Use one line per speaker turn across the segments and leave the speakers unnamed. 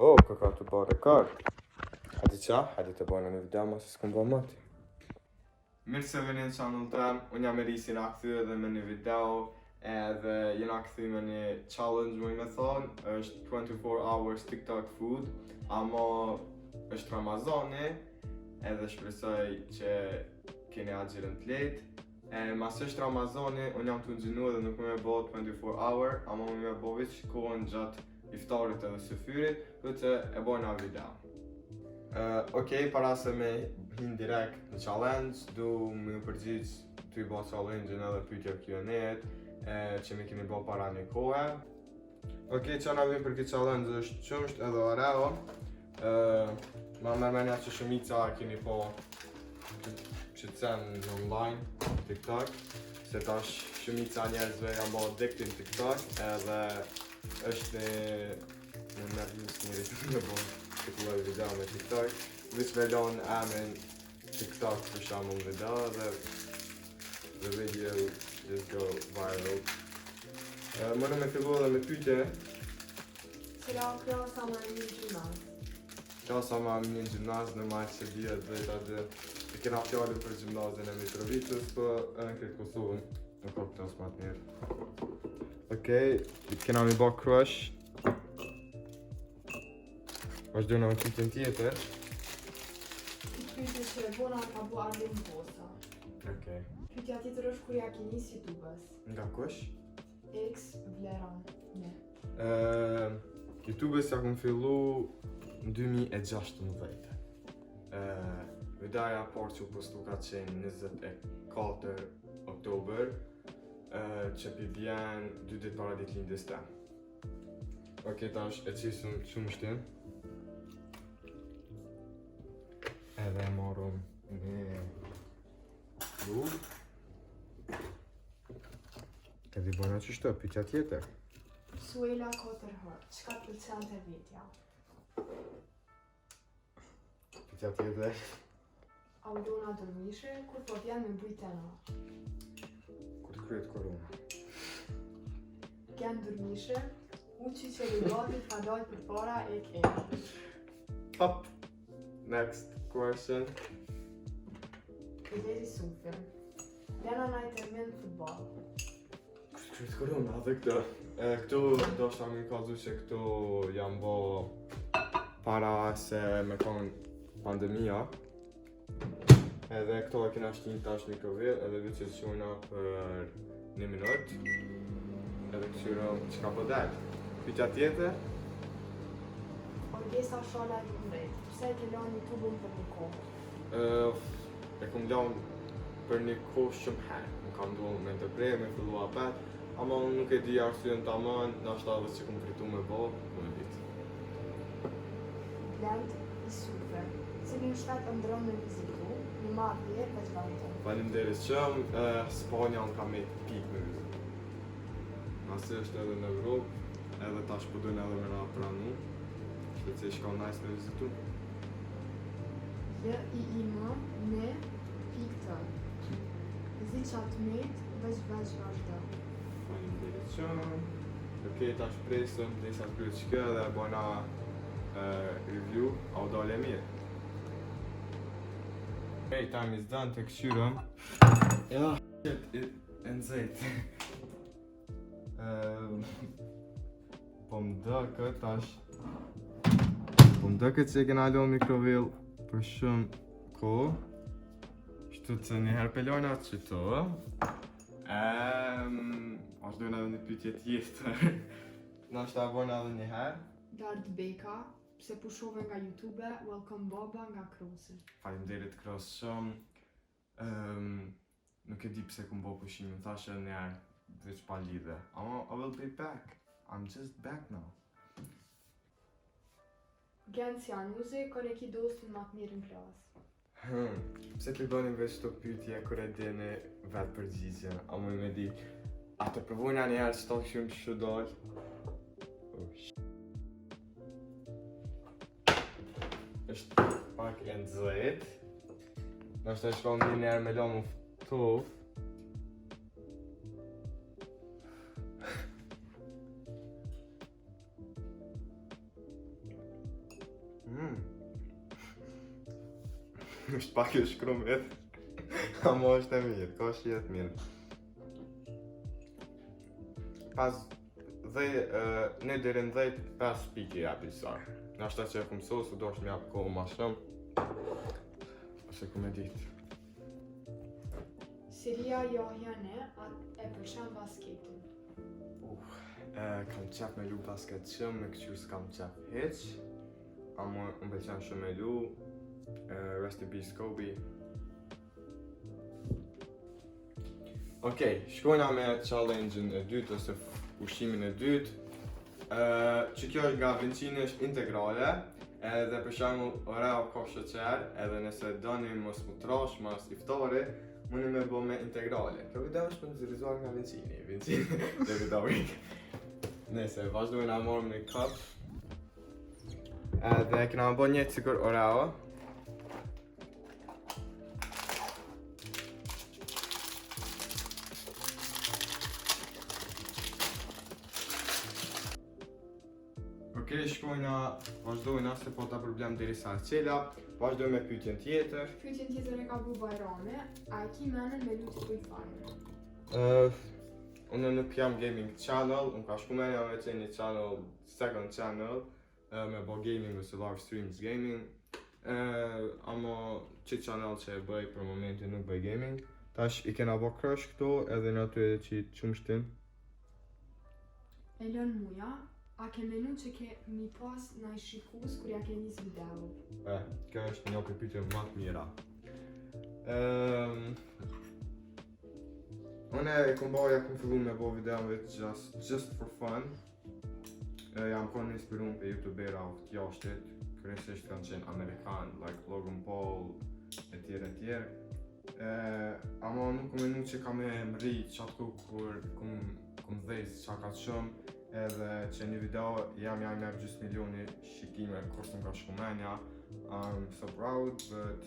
Oh, căcatul bă record. Hajde të bëjmë një video ma se s'kom bë mati. Mirë se vini në channel tem, unë jam Erisi na kthy edhe me një video edhe jena kthy me një challenge më me thonë, është 24 hours TikTok food, ama është Ramazani edhe shpresoj që keni agjërën të lehtë. Mas është Ramazani, unë jam të nxinu edhe nuk më bë 24 hour, ama më bë veç kohën gjatë iftarit edhe syfyrit, për që e bojna video. Okej, para se me hin direkt në challenge, du më përgjigj të i bo challenge-in edhe pyetje Q&A-et që mi keni bo para një kohë. Okej, që na vim për këtë challenge është qumsht edhe oreo. Ma mërmenja që shumica keni po shqetësen në online, TikTok, se tash shumica njerëzve janë bo addicted në TikTok edhe është në nërgjus njëri në bo këtë lloj video me TikTok. Veç me lon emrin TikTok për shembull video dhe the video just go viral. Mëna me fillu edhe me pyetje.
Cila klasa më mirë gjimnaz?
Klasa më mirë gjimnaz në majtë që dhjetë dhe atë e kena fjallin për gjimnazin e Mitrovicës, për edhe në këtë Kosovën nuk ka klasë më të mirë. Okej, kena mi bë crush. Vazhdojnë me pyetjen tjetër.
Pyetje që e bona ka bu Arlin Posa.
Okej.
Pyetja tjetër është kur ja ke nis YouTube-s?
Nga kush?
X Vleran. Ne.
YouTube-s ja kom fillu në 2016. Videoja parë që u postu ka qenë 24 oktober, që pi vjen 2 ditë para ditëlindjes tem. Okej, tash e qisëm qumshtin. Edhe marrëm një lugë. Edhe bëna qështë, pyetja tjetër.
Suela 4 herë. Çka të pëlqente vetja?
Pyetja tjetër.
Aldona Dormishe, kur po vjen me bujtena?
Kur të kryet korona.
Gjen Dormishe, uçi që i gati ka dojt për para e ke.
Hop. Next question.
Ileri Sufir. Lena na i termin futbol.
Kur të kryet korona dhe këtë. Këtu do shta mi kazu që këtu jam bo para se me konë pandemia. Edhe këto e kena shtin tash një këvir, edhe vë që quna për 1 minut. Edhe këshyro që ka po del. Pyetja tjetër?
Orgesa Shala i Mrejt. Pse e ke lënë YouTube-un për një kohë?
E kom lënë për një kohë shumë herë. Më kam duhet me ndërprej, me fillu apet, ama unë nuk e di arsyen tamam, nashta edhe që kom fritu me bo, më e ditë.
Blend i Super. Cilin shtet ëndron me vizitu, në madhje veç vantën.
Faleminderit shumë, Spanja unë kam me pik me vizitu. Masi është edhe në Evropë, edhe tash po dojnë edhe me na pranu. Shte që shka nice me vizitu.
JIM me pik të. Zi qatë met, veç vazhdo.
Faleminderit shumë. Okej, tash presëm, disa të kryet shkë dhe bojna review, a u dole mirë. Okej, time is done të këshyrëm. Ja, shit, e nëzejt. Po më dëkët tash. Po më dëkët që e kena lënë mikrovel për shumë kohë. Shtu që njëherë pelojna që to. Vazhdojnë edhe një pyetje tjetër. Nashta vojnë edhe njëherë.
Dart Beka, pse pushove nga YouTube, welcome Boba nga Krosi.
Faleminderit Kros shumë. Nuk e di pse kum bo pushimin, thashe njëherë veç pa lidhe. Ama I will be back. I'm just back now.
Gens Januzi, kër e ki dostin ma të mirë në klasë.
Pse të bënim veç të pyetje kur e dini vetë përgjigjen, a më me di. A të provojna njëherë që ta këshim që shu dollë? është pak e nëzët. Nështë e shkon një njerë me lomu ftov. është pak e shkrumit. Amo është e mirë, ka shihet mirë. Pas ne deri në 10, 5 pike japi sa. Nga shta që e kum sosu, do është m'jap kohë ma shumë. Ose ku me ditë.
Seria johjane atë e përshan basketin.
Kam qef me lu basket shumë, me këqy s'kam qef hiq. Amo më pëlqen shumë me lu. Rest in peace Kobe. Okej, shkojna me challenge-in e dytë ose ushimin e dytë. Që kjo është nga Vincini është integrale, edhe për shembull oreo ka sheqer, edhe nëse doni mos mu trash mas iftari, mundi me bo me integrale. Kjo video është sponsorizuar nga Vincini. Vincini, David. Nëse vazhdojnë a morëm një kap. Edhe këna bo një sikur oreo. Okej, shkojna, vazhdojna se po ta problem deri sa qela, vazhdojmë me pyetjen tjetër.
Pyetjen tjetër e ka bu Bajrami, a e ki menën me lutë kujt fare?
Unë nuk jam gaming channel, unë ka shku menja me qenë një channel, second channel, me bo gaming ose live streams gaming. Amo që channel që e bëj për momentin nuk bëj gaming. Tash i kena bo crush këto edhe në aty edhe që qumshtin.
Elon Muja, a ke menu që ke mi pas na i shikus kur ja ke nis video?
Kjo është një pyetje më të mira. Unë e kom fillu me bo videove just for fun. Jam konë inspiruar për youtubera të jashtit, kryesisht kanë qenë Amerikan, like Logan Paul, etj. Ama nuk kom menu që ka me mri qatku kur kom dhejt qa ka shumë, edhe që një video jam merë gjysë milioni shikime kur s'm ka shku menja. I'm so proud, but...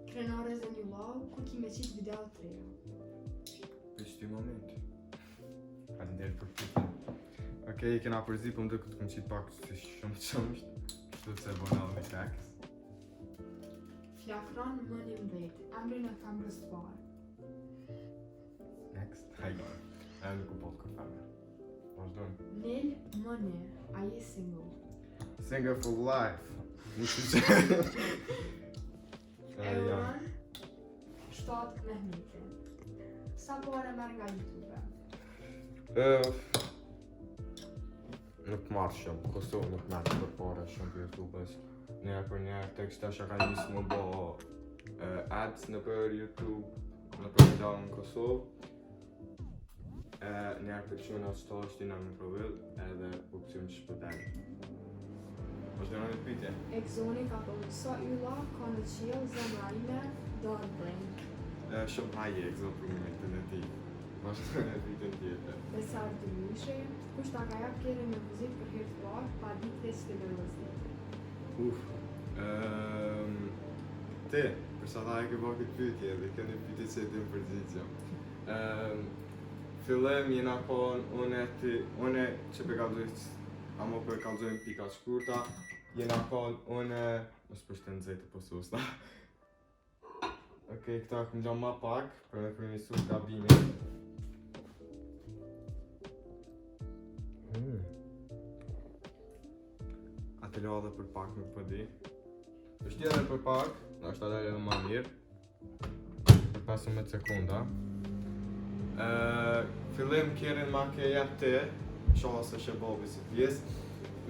Krenare zë një lau, ku ki me qitë video të reja?
Për qëti moment. Falenderoj për pyetjen. Okej, kena përzi, po më duket të kom qitë pak të shumë të qëmsht, kështu se bona me tekst.
Flakron më 11, emrin e femrës të parë.
Next, hajde. Nuk u pot kërfame. Vazhdojmë.
Nel Mëne, a je single?
Single for life. Nuk që
Euron, 7 Mehmeti. Sa pore merr nga YouTube?
Nuk marrë shumë, Kosovë nuk merrë për pare shumë për YouTube-ës. Njerë për njerë, tek shtesha ka njësë më bo ads në për YouTube, në për video në Kosovë. Njerë për quna që të është tina në provill, edhe opcion që shpëdeli. Vazhdojnë në pyetje.
Exoni ka thonë, sa ylla ka në qiell zemra ime, don't blink.
Shumë haje Exo për me të në ti. Vazhdojnë në pyetjen tjetër.
Besar të mishe, kush ta ka jap kere me muzikë për herë të parë, pa ditë veç të lërëzit?
Ti, përsa ta e ke bo këtë pyetje dhe kënë pyetje që e ti më përgjigjëm. Fillim jena konë une që për kalzojnë, amo për kalzojnë pika shkurta, jena konë une, mos përshtë në zëjtë po susta. Okej, këta këmë do ma pak, për me përmisu gabimin. Ate lo edhe për pak nuk përdi. është edhe për pak, është edhe edhe ma mirë. Për 15 sekunda. Fillim kjerin ma ke jep ti, shoha se shë bobi si pjesë.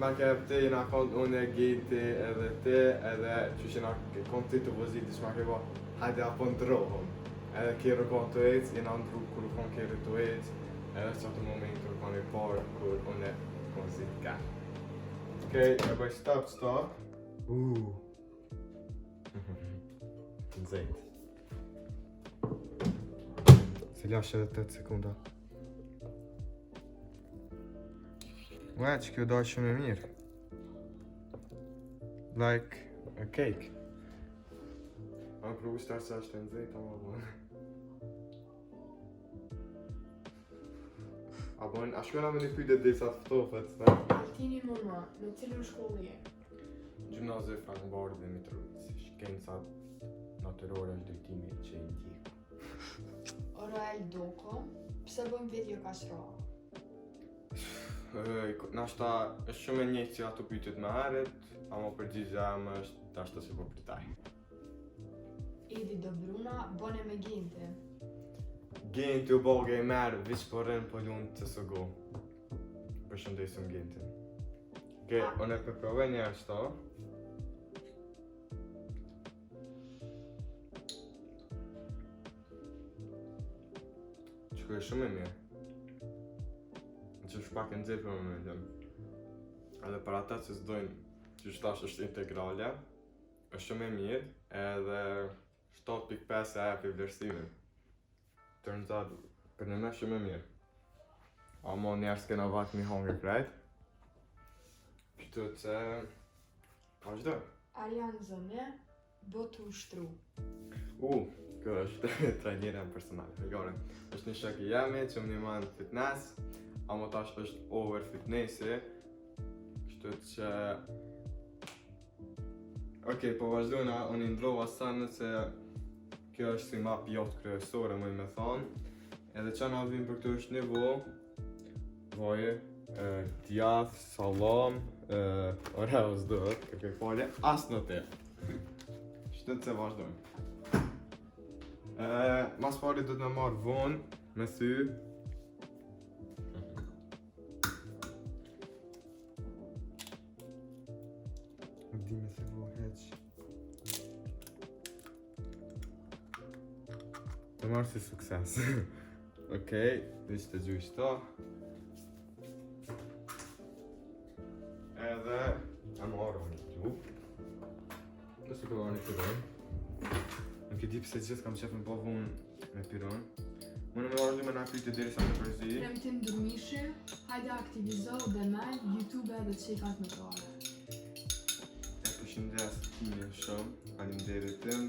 Ma ke jep ti, jena konë unë e gejti edhe ti, edhe që shena konë ti të vëziti që ma ke bo, hajde apo ndrohëm. Edhe kjerë konë të ecë, jena ndru kur konë kjerë të ecë, edhe që atë moment kur konë i parë, kur unë e konë zitë ka. Okej, e bëj stop. Nëzejt. Se lash edhe 8 sekunda. Ua, që kjo dojë shumë e mirë. Like a cake. A provu shtarë se është e nëzejt, ama bënë. A bënë, a shkona me një pyjtë dhe sa të ftofet, s'na?
Altini mëma, në cilën shkollë je?
Gjimnazi Frankenbard dhe Mitrovic, shkencat natyrore dhe drejtimi që i ndjek.
Orael Doko, pse bën video kaq rrallë?
Nashta është shumë e njëjtë si ato pyetjet më herët, ama përgjigjja ime është ashtu si po pritaj.
Edi Do Bruna bën me Ginte.
Genti u bo gamer, viç po rën po lund CSGO. Përshëndesim Gentin. Okej, unë e përprovoj një herë shto. Shkoj shumë e mirë. Që është pak e nxehtë për momentin. Edhe për ata që s'dojnë që shtash është integrale, është shumë e mirë, edhe 7.5 e api vlerësimin. Turns out, për në me shumë e mirë. Amo njerë s'kena vakë mi hangër krejt. Kështu që... vazhdo.
Arian Zëne, botu ushtru.
Kjo është trajnerën personal. Regore, është një shok i jemi që më ndihmon në fitness, amo tash është over fitnessi. Kështu që... Okej, po vazhdojna, unë i ndrova sanë se kjo është si map jotë kryesore, më i me thonë. Edhe që na vim për këtu është nivo, vaje, djath, salam, oreo s'dojt, kërkoj falje, asë në te. Shtet se vazhdojmë. Mas pari do të me marrë vonë, me thy. Di me se vo heq. Të marrë si sukses. Okej, dhe që të gjuj shto. Edhe e marrë një gjuh. Nësë të marrë një piron. Nuk e di pse gjithë kam qef me po vunë me piron. Më në me vazhdu me nga pyte deri sa me përzi.
Premtim Durmishi, hajde aktivizohu dhe me YouTube edhe çekat me tare.
E përshëndes Kimi shumë, faleminderit tim,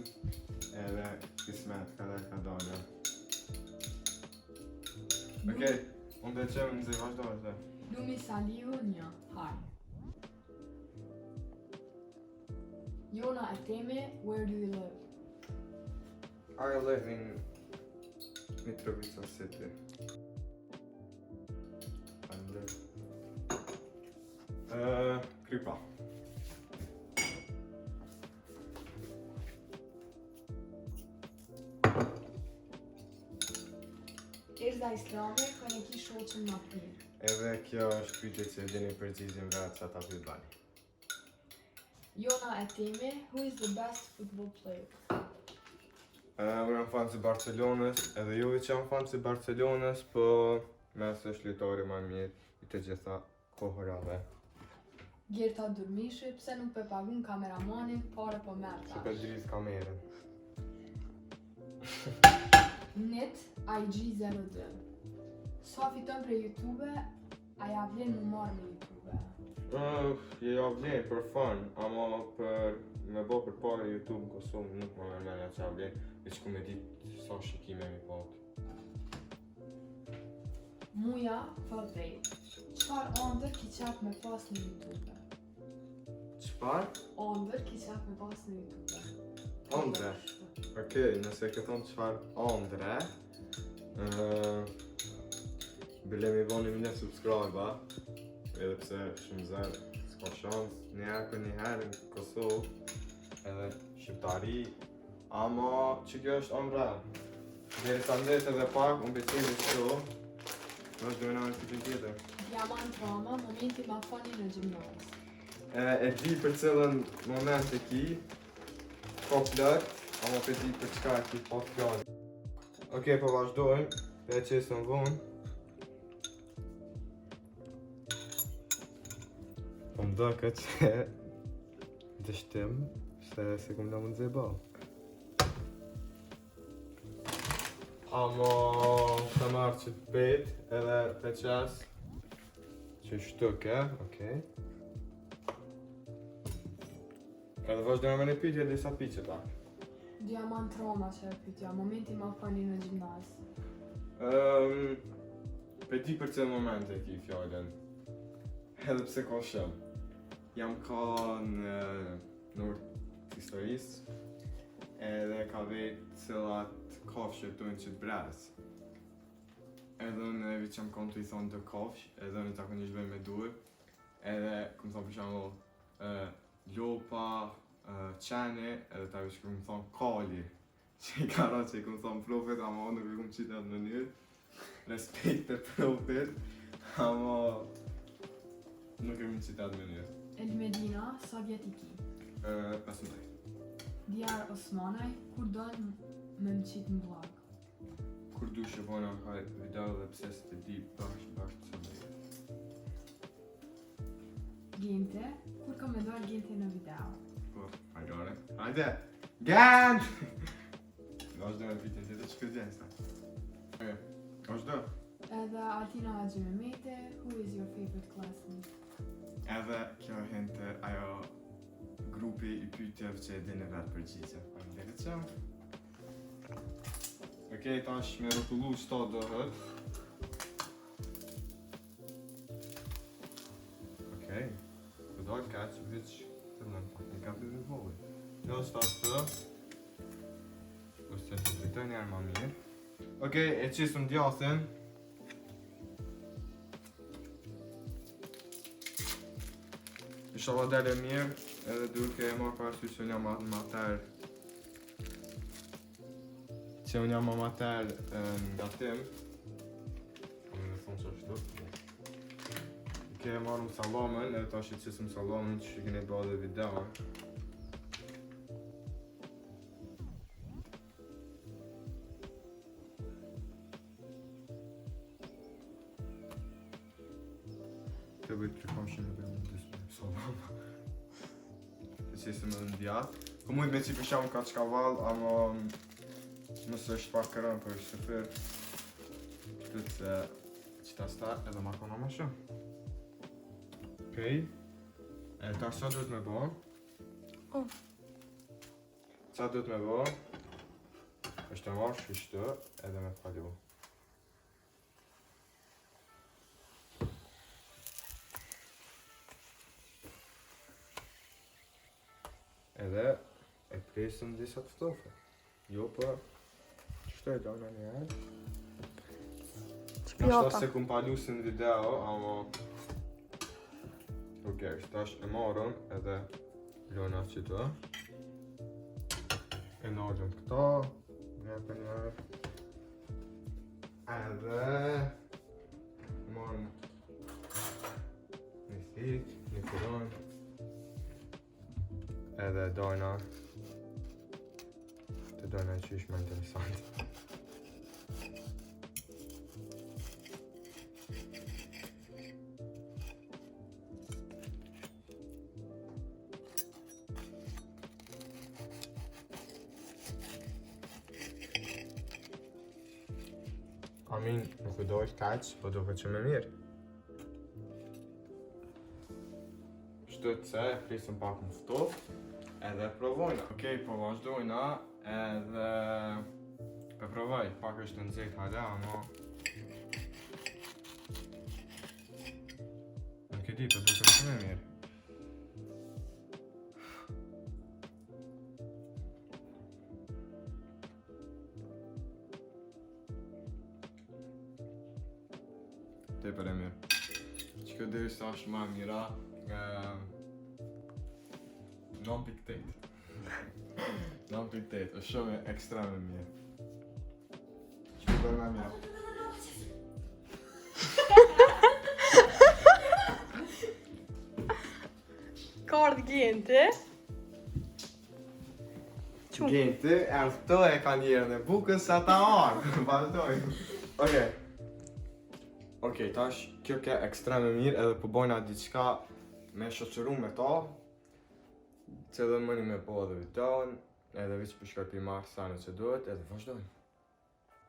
edhe kismet ka dhe ka dole. Okej, unë dhe qemë në zi vazhdo.
Lumi Saliu 1, hajde. Jona Etemi, where do you live?
I live in Mitrovica City. Krypa.
Erza Islami, ka një ki shoqën ma pirë.
Edhe kjo është pyetje që e dini përgjigjen vetë që ata pyet bani.
Jona Etemi, who is the best football player?
Unë jam fan si Barcelonës, edhe juve që jam fan si Barcelonës, po mes është lojtari më i mirë i të gjitha kohërave.
Gerta Durmishi, pse nuk pe pagun kameramanin, pare po merr
Që
tash.
pe dris kamerën.
Net IG02. Sa fiton për YouTube, a ja vlen mu marrë me YouTube?
Je ja vlen për fun, ama për me bo për pare YouTube në Kosovë nuk më mërmenja që ja vlen, veç ku me dit sa shikime mi pat.
Muja Fadhej. Çfar ëndër ki qef me pas në YouTube?
Qëpar?
Ëndër ki qef me pas në YouTube?
Ëndre? Okej, nëse ke thonë qëfar ëndre, bile mi vonim një subscribe, edhe pse shumë zërë, s'ka shans, një herë për një herë në Kosovë, edhe shqiptari, ama që kjo është ëndre. Deri sa ndet edhe pak, unë becimi shto, vazhdojna në këtë tjetër.
Diamant Rama, momenti ma fani në gjimnaz.
E di për cilën moment e ki, ko plët, ama për di për çka e ki po fjallë. Okej, po vazhdojmë, e qesën vonë. Po më këtë që dështim, se kum da mund zeba. Ama të marrë që të bet, edhe të qes, që shtuke, okej. Edhe vazhdojmë me një pyetje disa pyetje pak.
Diamant Rama që e pytja, momenti ma fani në gjimnaz.
Pe di për cilë momente e ki fjallën, edhe pse ka shumë. jam ka në Nord historisë, edhe ka vetë cilat kafshë të që të brez. Edhe në vit që më konë të i thonë të kafshë, edhe në zakonisht bëjmë me duhe, edhe këmë thonë për shembull lopa, qene, edhe ta vishë këmë thonë kalli, që i ka ra që i këmë thonë profet, ama unë nuk i këmë qitë atë mënyrë, respekt e profet, ama nuk i këmë qitë atë mënyrë.
El Medina, sa vjet i ki?
15.
Djarë Osmanaj, kur donë me më qitë në vlog?
Kur du shëpona ka video dhe pse së të di bashkë të së
Gjente, kur ka me dojnë gjente në video?
Po, hajde. Hajde! Gent! Vazhdo me pitin të që këtë gjenë sta. Vazhdo.
Edhe Altina Gjemete, who is your favorite classmate?
Edhe kjo hente ajo grupi i pyetjeve që e dini vetë përgjigje. Faleminderit që. Okej, tash me rrotullu çto dohet. Okej. Do dojt kaq veç të mëndë. I ka përgjën vogël. Jo, stash të. Ose të drejtoj njerë ma mirë. Okej, e qisëm djathin. Inshallah dele mirë, edhe duke e marrë parasysh që unë jam amater. Që unë jam amater nga tim. Kam me thonë që ashtu. Ke e marrë më salamën, edhe tash i qisëm salamën që keni bërë dhe video. Të bëjt që kam shumë dhe më disë salama. Të qisëm edhe në djatë. Po mujt me që përshamu ka qka valë, ama mësë është pak kërën për shëfër. Këtë se qita sta edhe ma kona ma shumë. Okej. E ta sa duhet me bo? Qa duhet me bo? është e marrë shkishtë edhe me falu. Edhe e presëm disa të ftofe. Jo për qështë e dojnë një herë. Nashta se kum palu si në video, ama okej, shtash e marrëm edhe lona që të. E nalëm këta, një për njërë. Edhe marrëm një thik, një kuron. Edhe dojna të dojna që ishme interesant. Amin, nuk u dojt kaq, po duket që me mirë. Shtët se flisëm pak më ftoft, edhe provojna. Okej, po vazhdojna, edhe pe provoj, pak është nëzit hale, ama nuk e di, po duket që me mirë. Tepër e mirë. Që këtë dhe është ashtë ma mira, 9.8. 9.8, është shumë ekstrem e mirë. Që këtë bërë ma mira.
Kard gjente.
Gjente, erto e ka njerën e bukës sa ta arë. Vazhdoj. Okej. Okej, tash kjo ke ekstrem e mirë edhe po bojna diçka me shoqëru me ta. Që edhe mëni me po edhe videon, edhe vëq për shkoj marrë sane që duhet, edhe vazhdojnë.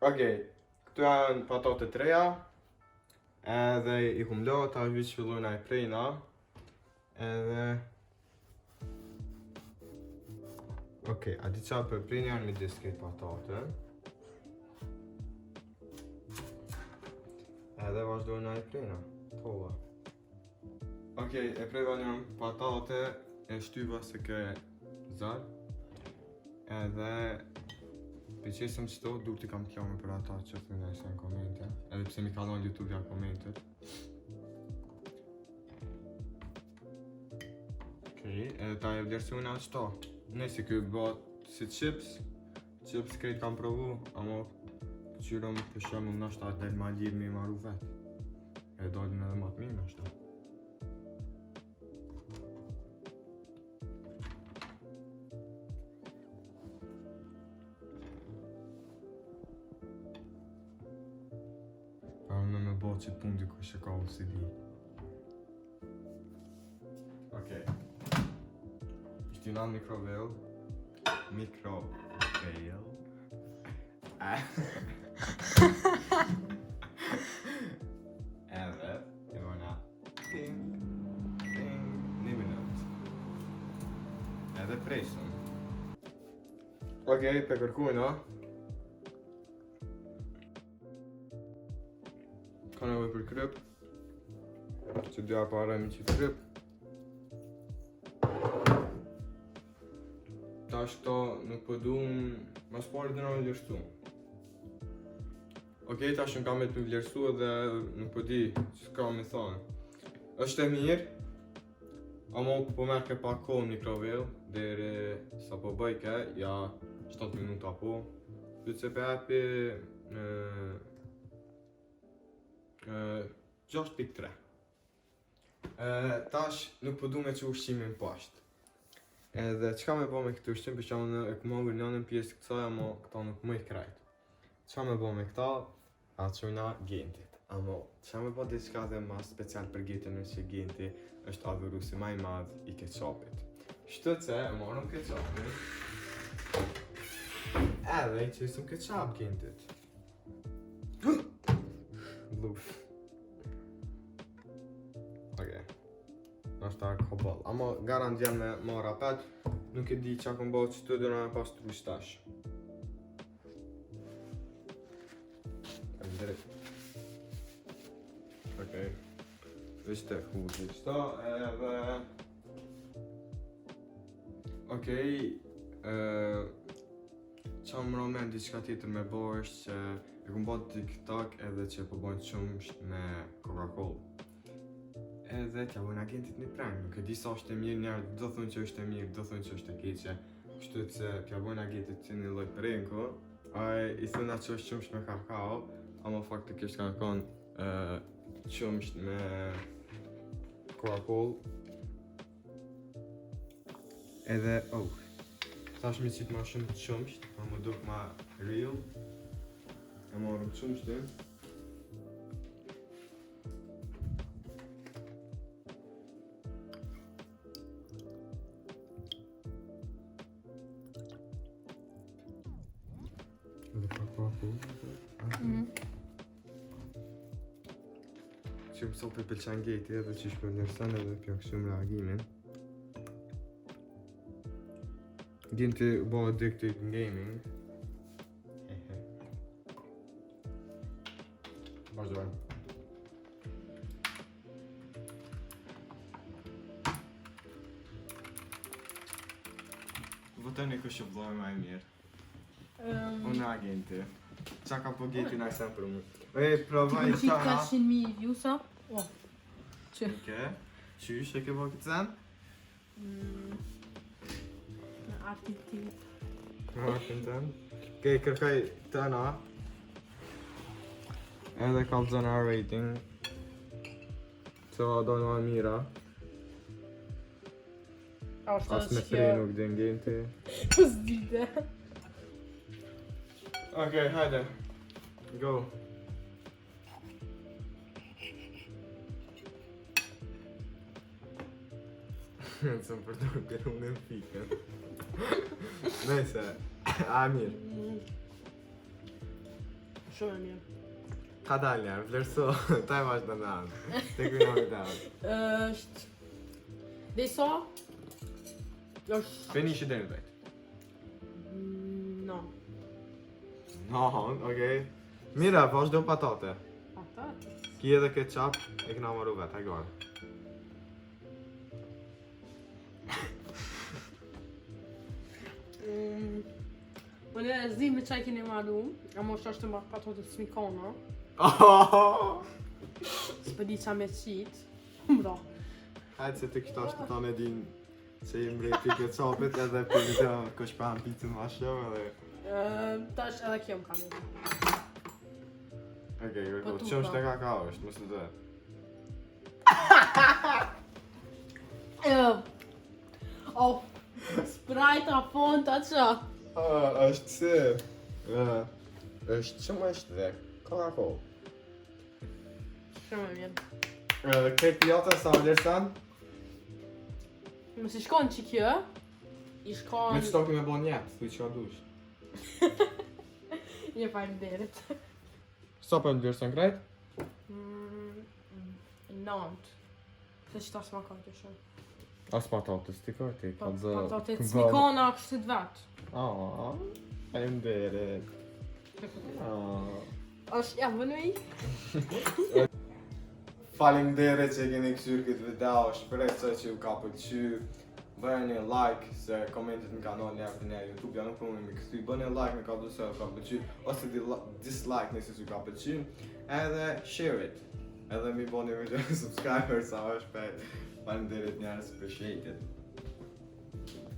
Okej, këtu janë patate të treja, edhe i kum lo, tash vëq fillojna e prejna, edhe... Okej, a di qa për prejnë janë midis këtë patate. Edhe vazhdojna e prejna, tolla. Ok, e prova një patate e shtyva se ke zar. Edhe pëlqesëm çto, duke t'i kam planë për ata që thonë në komente. Edhe pse mi kalon YouTube ja komentet. Okej, edhe ta e vlerësuna çto. Nëse ky bëhet si chips krejt kam provu, ama qyrëm për shembull ndoshta del ma lirë me i marru vet. E dalin edhe ma të mirë ndoshta. Në me bo që pun dikush që ka OCD. Okej. Ishtë në mikrovel. Edhe, e vona ting, një minut. Edhe presëm. Okej, pe kërkujna. Ka nevoj për kryp. Që dyja paremi që kryp. Tash këto nuk po duhem, mas pari dhe në me vlerësu. Okej, tash në kam e të vlerësu edhe nuk po di që ka me thonë. Është e mirë, ama po merë ke pak kohë në mikrovel, deri sa po bëjke, ja 7 minuta po. Pyet se pe epi 6.3. Tash nuk po du me që ushqimin pashtë. Edhe qka me bo me këtë ushqim, për që e ku më njënën pjesë kësaj, ama këta nuk më i krejt. Qka me bo me këta, atë qojna gentit. Ama qka me bo diçka dhe ma special për gentin është që genti është adhurusi ma i madh i ketchupit. Shtë që e morëm ketchupin, edhe i qesëm ketchup gentit. Luf. Okej. Nashta ka ball. Ama garant jam me marr apet, nuk e di çka kam bërë që të do na pastru shtash. Drejt. Okej. Vështë hudi sto edhe okej. Qa më romen diçka tjetër me bërë është që e kom bërë TikTok edhe që po bojnë qumsht me Coca-Cola. Edhe t'ja bojnë agentit një prank, nuk e di sa është e mirë, njerë do thonë që është e mirë, do thonë që është e keqe. Kështu që t'ja bojnë agentit që një lloj pranku, ai i thëna që është qumsht me kakao, ama faktikisht kanë konë qumsht me Coca-Cola. Edhe, tash mi qitë ma shumë qumsht, ma më duk ma real. E marrëm qumshtin. Edhe pak që më sopi pëlqen geti edhe që shpër njërësan edhe pjak shumë reagimin. Genti bo addicted in gaming. Vazhdojmë. Votoni kush që vlojë ma e mirë. Unë agenti. Qa ka po geti na sen për mu. Provaj
Ti
qana.
ka 100.000 views-a? Që?
Oke. Qysh e ke po këtë sen?
Në artit ti.
Artin ten. Ke kërkaj tëna. Edhe ka zona rating. Se va dojnë ma mira.
A është
As me
që
tre nuk din genti.
s'dite.
Okej, hajde. Go. Să-mi perdon că nu ne pică. Nëse, a mirë.
Shumë e mirë.
Ka dalë njerë, vlerëso, ta e vazhdo në anë. Te kujna me dalë.
Është... Dhe sa? Është...
Feni që deri vetë.
No.
No, okej. Mira, vazhdo patate.
Patate.
Ki edhe ketchup, e këna maru vetë, hajgore.
Unë e zdim me çaj keni marru, a mos është të marrë pato të smikona. S'po di qa me qit. Bra.
Hajde se të këta është ta me din se i mrej pike capit edhe për video kësh pa në pizën ma shumë edhe...
Tash edhe kjo më kam e.
Okej,
Po
okay,
tu
qëmë
pra.
shte kakao është, mos të dhe.
Oh, Sprite a fonta qa.
është si... është qëmë është dhe kakao.
Shumë e vjen.
Këtë pjata sa vlerësan,
Më si shkon që kjo, i
me
shkon...
që toki me bo njetë, thuj që ka dush.
Një faleminderit.
Sa për në vlerësan krejt?
Nant. Se që ta s'ma ka të shumë.
As patatës ti ka ti, ka zë...
Patatet smikona kështë të vetë.
Faleminderit.
Është ja vënë i?
Faleminderit që keni këshur këtë video, shpresoj që ju ka pëlqyer. Bëni një like se komentet në kanalin e në YouTube, ja nuk përmoni me këthy. Bëni një like në ka du se ju ka pëlqyer, ose dislike nëse ju ka pëlqyer. Edhe share it. Edhe mi bëni video subscriber sa është shpejt. Faleminderit njerëz, appreciate it.